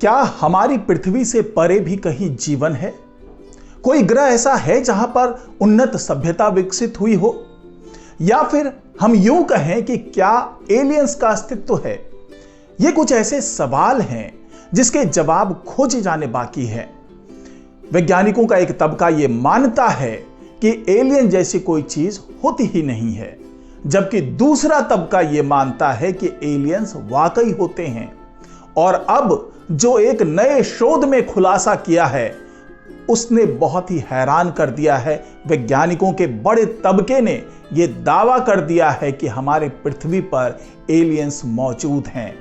क्या हमारी पृथ्वी से परे भी कहीं जीवन है? कोई ग्रह ऐसा है जहां पर उन्नत सभ्यता विकसित हुई हो? या फिर हम यूं कहें कि क्या एलियंस का अस्तित्व है? ये कुछ ऐसे सवाल हैं जिसके जवाब खोजे जाने बाकी है। वैज्ञानिकों का एक तबका ये मानता है कि एलियन जैसी कोई चीज होती ही नहीं है, जबकि दूसरा तबका ये मानता है कि एलियंस वाकई होते हैं। और अब जो एक नए शोध में खुलासा किया है उसने बहुत ही हैरान कर दिया है। वैज्ञानिकों के बड़े तबके ने यह दावा कर दिया है कि हमारे पृथ्वी पर एलियंस मौजूद हैं।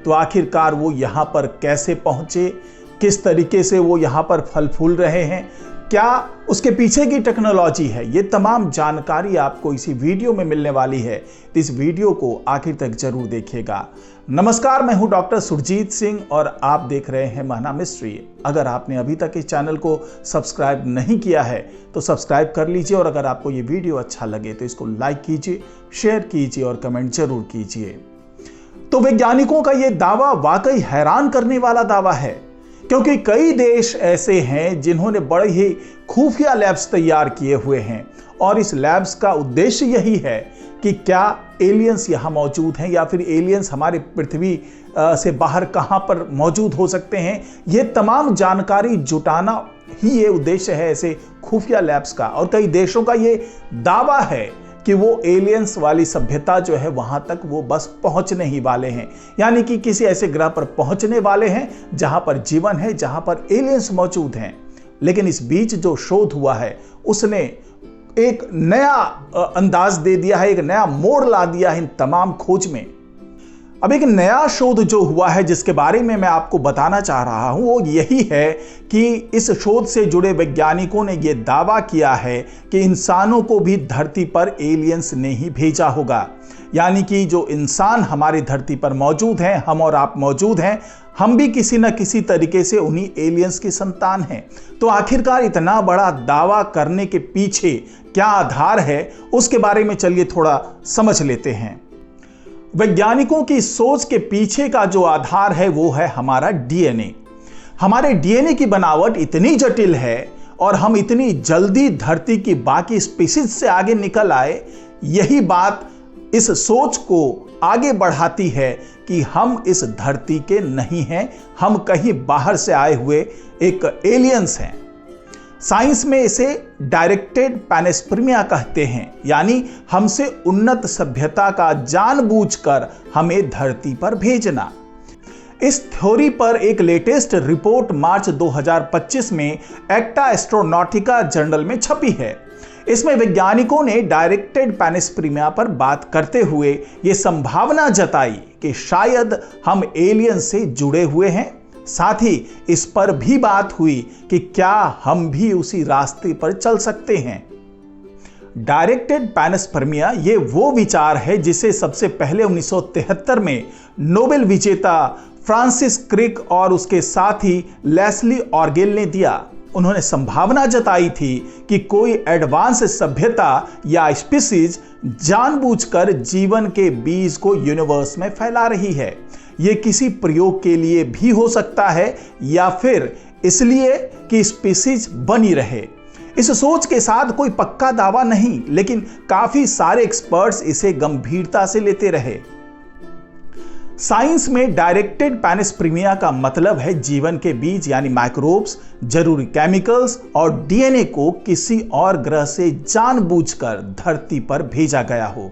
तो आखिरकार वो यहां पर कैसे पहुंचे, किस तरीके से वो यहां पर फल फूल रहे हैं, क्या उसके पीछे की टेक्नोलॉजी है, ये तमाम जानकारी आपको इसी वीडियो में मिलने वाली है। तो इस वीडियो को आखिर तक जरूर देखिएगा। नमस्कार, मैं हूं डॉक्टर सुरजीत सिंह और आप देख रहे हैं महना मिस्ट्री। अगर आपने अभी तक इस चैनल को सब्सक्राइब नहीं किया है तो सब्सक्राइब कर लीजिए, और अगर आपको ये वीडियो अच्छा लगे तो इसको लाइक कीजिए, शेयर कीजिए और कमेंट जरूर कीजिए। तो वैज्ञानिकों का ये दावा वाकई हैरान करने वाला दावा है, क्योंकि कई देश ऐसे हैं जिन्होंने बड़े ही खुफिया लैब्स तैयार किए हुए हैं, और इस लैब्स का उद्देश्य यही है कि क्या एलियंस यहाँ मौजूद हैं या फिर एलियंस हमारी पृथ्वी से बाहर कहाँ पर मौजूद हो सकते हैं। ये तमाम जानकारी जुटाना ही ये उद्देश्य है ऐसे खुफिया लैब्स का। और कई देशों का ये दावा है कि वो एलियंस वाली सभ्यता जो है वहां तक वो बस पहुंचने ही वाले हैं, यानी कि किसी ऐसे ग्रह पर पहुंचने वाले हैं जहां पर जीवन है, जहां पर एलियंस मौजूद हैं। लेकिन इस बीच जो शोध हुआ है उसने एक नया अंदाज दे दिया है, एक नया मोड़ ला दिया है इन तमाम खोज में। अब एक नया शोध जो हुआ है जिसके बारे में मैं आपको बताना चाह रहा हूं वो यही है कि इस शोध से जुड़े वैज्ञानिकों ने यह दावा किया है कि इंसानों को भी धरती पर एलियंस ने ही भेजा होगा। यानी कि जो इंसान हमारी धरती पर मौजूद हैं, हम और आप मौजूद हैं, हम भी किसी न किसी तरीके से उन्हीं एलियंस की संतान हैं। तो आखिरकार इतना बड़ा दावा करने के पीछे क्या आधार है उसके बारे में चलिए थोड़ा समझ लेते हैं। वैज्ञानिकों की सोच के पीछे का जो आधार है वो है हमारा डीएनए। हमारे डीएनए की बनावट इतनी जटिल है और हम इतनी जल्दी धरती की बाकी स्पीशीज से आगे निकल आए, यही बात इस सोच को आगे बढ़ाती है कि हम इस धरती के नहीं हैं, हम कहीं बाहर से आए हुए एक एलियंस हैं। साइंस में इसे डायरेक्टेड पैनस्पर्मिया कहते हैं, यानी हमसे उन्नत सभ्यता का जानबूझकर हमें धरती पर भेजना। इस थ्योरी पर एक लेटेस्ट रिपोर्ट मार्च 2025 में एक्टा एस्ट्रोनॉटिका जर्नल में छपी है। इसमें वैज्ञानिकों ने डायरेक्टेड पैनस्पर्मिया पर बात करते हुए यह संभावना जताई कि शायद हम एलियन से जुड़े हुए हैं। साथ ही इस पर भी बात हुई कि क्या हम भी उसी रास्ते पर चल सकते हैं। डायरेक्टेड पैनस्पर्मिया ये वो विचार है जिसे सबसे पहले 1973 में नोबेल विजेता फ्रांसिस क्रिक और उसके साथी लेस्ली ऑर्गेल ने दिया। उन्होंने संभावना जताई थी कि कोई एडवांस सभ्यता या स्पीशीज जानबूझकर जीवन के बीज को यूनिवर्स में फैला रही है। यह किसी प्रयोग के लिए भी हो सकता है या फिर इसलिए कि स्पीशीज बनी रहे। इस सोच के साथ कोई पक्का दावा नहीं, लेकिन काफी सारे एक्सपर्ट्स इसे गंभीरता से लेते रहे। साइंस में डायरेक्टेड पैनस्पर्मिया का मतलब है जीवन के बीज यानी माइक्रोब्स, जरूरी केमिकल्स और डीएनए को किसी और ग्रह से जानबूझकर धरती पर भेजा गया हो।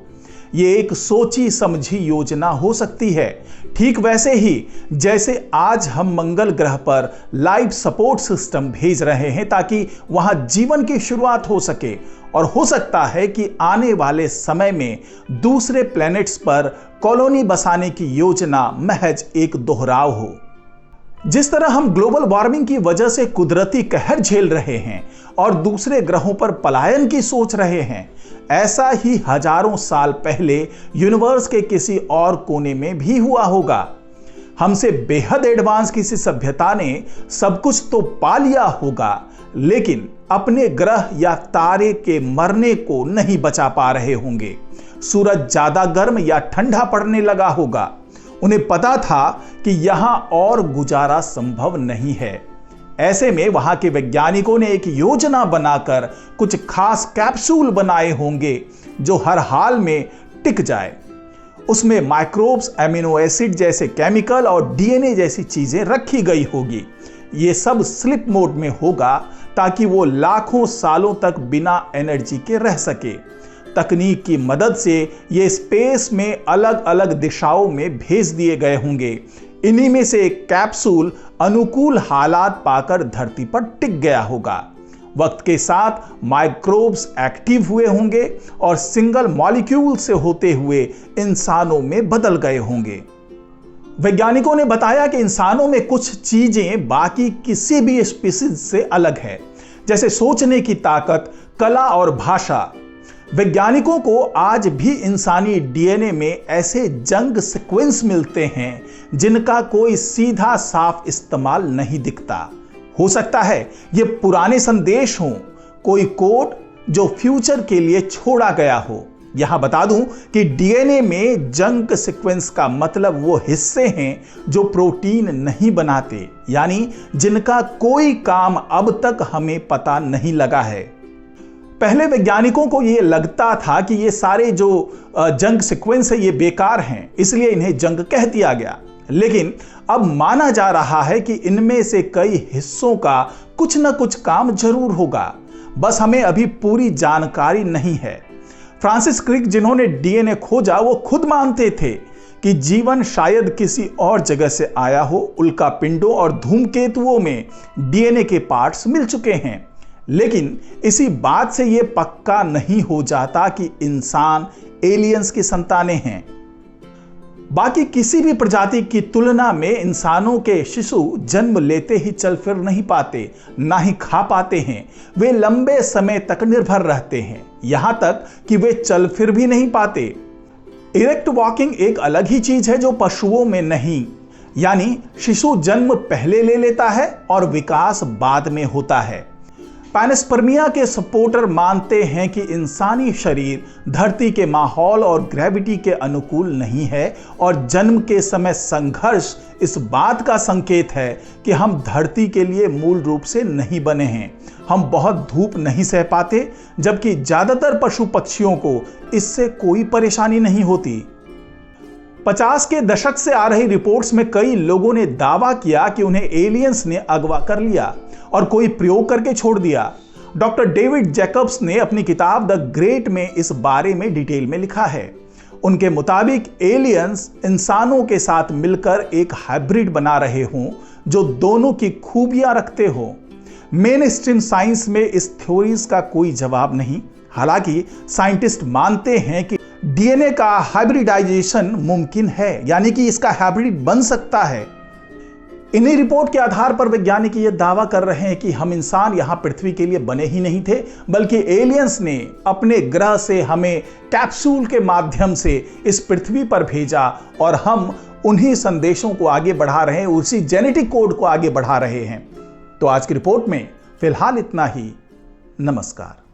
ये एक सोची समझी योजना हो सकती है, ठीक वैसे ही जैसे आज हम मंगल ग्रह पर लाइफ सपोर्ट सिस्टम भेज रहे हैं ताकि वहां जीवन की शुरुआत हो सके, और हो सकता है कि आने वाले समय में दूसरे प्लैनेट्स पर कॉलोनी बसाने की योजना महज एक दोहराव हो। जिस तरह हम ग्लोबल वार्मिंग की वजह से कुदरती कहर झेल रहे हैं और दूसरे ग्रहों पर पलायन की सोच रहे हैं, ऐसा ही हजारों साल पहले यूनिवर्स के किसी और कोने में भी हुआ होगा। हमसे बेहद एडवांस किसी सभ्यता ने सब कुछ तो पा लिया होगा, लेकिन अपने ग्रह या तारे के मरने को नहीं बचा पा रहे होंगे। सूरज ज्यादा गर्म या ठंडा पड़ने लगा होगा, उन्हें पता था कि यहां और गुजारा संभव नहीं है। ऐसे में वहां के वैज्ञानिकों ने एक योजना बनाकर कुछ खास कैप्सूल बनाए होंगे जो हर हाल में टिक जाए। उसमें माइक्रोब्स, एमिनो एसिड जैसे केमिकल और डीएनए जैसी चीजें रखी गई होगी। ये सब स्लिप मोड में होगा ताकि वो लाखों सालों तक बिना एनर्जी के रह सके। तकनीक की मदद से ये स्पेस में अलग अलग दिशाओं में भेज दिए गए होंगे। इन्हीं में से एक कैप्सूल अनुकूल हालात पाकर धरती पर टिक गया होगा। वक्त के साथ माइक्रोब्स एक्टिव हुए होंगे और सिंगल मॉलिक्यूल से होते हुए इंसानों में बदल गए होंगे। वैज्ञानिकों ने बताया कि इंसानों में कुछ चीजें बाकी किसी भी स्पीशीज से अलग है, जैसे सोचने की ताकत, कला और भाषा। वैज्ञानिकों को आज भी इंसानी डीएनए में ऐसे जंग सीक्वेंस मिलते हैं जिनका कोई सीधा साफ इस्तेमाल नहीं दिखता। हो सकता है ये पुराने संदेश हों, कोई कोड जो फ्यूचर के लिए छोड़ा गया हो। यहां बता दूं कि डीएनए में जंग सीक्वेंस का मतलब वो हिस्से हैं जो प्रोटीन नहीं बनाते, यानी जिनका कोई काम अब तक हमें पता नहीं लगा है। पहले वैज्ञानिकों को यह लगता था कि ये सारे जो जंग सीक्वेंस है ये बेकार हैं, इसलिए इन्हें जंग कह दिया गया। लेकिन अब माना जा रहा है कि इनमें से कई हिस्सों का कुछ न कुछ काम जरूर होगा, बस हमें अभी पूरी जानकारी नहीं है। फ्रांसिस क्रिक, जिन्होंने डीएनए खोजा, वो खुद मानते थे कि जीवन शायद किसी और जगह से आया हो। उल्का पिंडों और धूमकेतुओं में डीएनए के पार्ट्स मिल चुके हैं, लेकिन इसी बात से यह पक्का नहीं हो जाता कि इंसान एलियंस की संतानें हैं। बाकी किसी भी प्रजाति की तुलना में इंसानों के शिशु जन्म लेते ही चल फिर नहीं पाते, ना ही खा पाते हैं। वे लंबे समय तक निर्भर रहते हैं, यहां तक कि वे चल फिर भी नहीं पाते। इरेक्ट वॉकिंग एक अलग ही चीज है जो पशुओं में नहीं, यानी शिशु जन्म पहले ले लेता है और विकास बाद में होता है। पैनस्पर्मिया के सपोर्टर मानते हैं कि इंसानी शरीर धरती के माहौल और ग्रेविटी के अनुकूल नहीं है और जन्म के समय संघर्ष इस बात का संकेत है कि हम धरती के लिए मूल रूप से नहीं बने हैं। हम बहुत धूप नहीं सह पाते, जबकि ज्यादातर पशु पक्षियों को इससे कोई परेशानी नहीं होती। 50 के दशक से आ रही रिपोर्ट्स में कई लोगों ने दावा किया कि उन्हें एलियंस ने अगवा कर लिया और कोई प्रयोग करके छोड़ दिया। डॉक्टर डेविड जैकब्स ने अपनी किताब द ग्रेट में इस बारे में डिटेल में लिखा है। उनके मुताबिक एलियंस इंसानों के साथ मिलकर एक हाइब्रिड बना रहे हों जो दोनों की खूबियां रखते हो। मेन स्ट्रीम साइंस में इस थ्योरीज का कोई जवाब नहीं। हालांकि साइंटिस्ट मानते हैं कि डीएनए का हाइब्रिडाइजेशन मुमकिन है, यानी कि इसका हाइब्रिड बन सकता है। इन्हीं रिपोर्ट के आधार पर वैज्ञानिक यह दावा कर रहे हैं कि हम इंसान यहां पृथ्वी के लिए बने ही नहीं थे, बल्कि एलियंस ने अपने ग्रह से हमें कैप्सूल के माध्यम से इस पृथ्वी पर भेजा और हम उन्हीं संदेशों को आगे बढ़ा रहे हैं, उसी जेनेटिक कोड को आगे बढ़ा रहे हैं। तो आज की रिपोर्ट में फिलहाल इतना ही। नमस्कार।